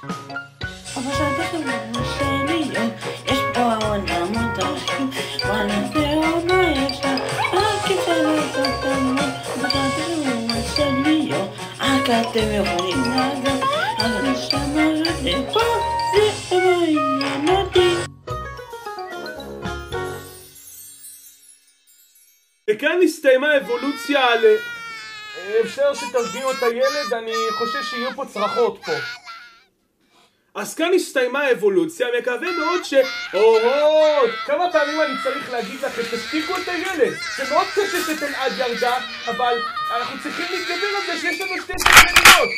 אבל שהדרך שלי, יש פה עולמות אחרים, וואלה זה עוד מה יש לה, הכיפה לא תתנו, והדרך שלי, רק אתם יכולים לעזור, אבל נשמה לפה, זה עניין אותי. וכאן הסתיימה האבולוציה על... אפשר שתרגיעו את הילד? אני חושב שיהיו פה צרחות פה. אז כאן הסתיימה האבולוציה, מקווה מאוד אורות! כמה פעמים אני צריך להגיד לכם, תשתיקו את הילד! זה מאוד קשה שתלעד ירדה, אבל אנחנו צריכים להתגבר על זה שיש לנו שתי סגניות!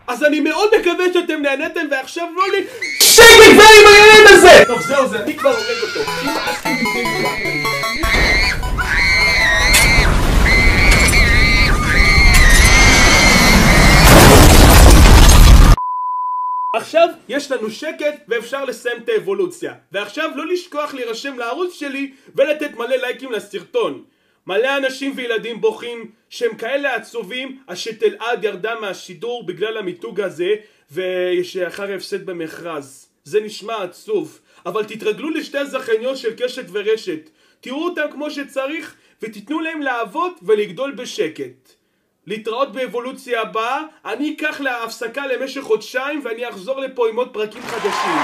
אז אני מאוד מקווה שאתם נהנתם, ועכשיו לא לי... שקט זה עם הילד הזה! טוב זהו זה, אני כבר הורג אותו. עכשיו יש לנו שקט ואפשר לסיים את האבולוציה. ועכשיו לא לשכוח להירשם לערוץ שלי ולתת מלא לייקים לסרטון. מלא אנשים וילדים בוכים שהם כאלה עצובים שתלעד ירדה מהשידור בגלל המיתוג הזה ויש אחר הפסד במכרז. זה נשמע עצוב, אבל תתרגלו לשתי הזכייניות של קשת ורשת. תראו אותם כמו שצריך ותיתנו להם לעבוד ולגדול בשקט. להתראות באבולוציה הבאה, אני אקח להפסקה למשך חודשיים ואני אחזור לפה עם עוד פרקים חדשים.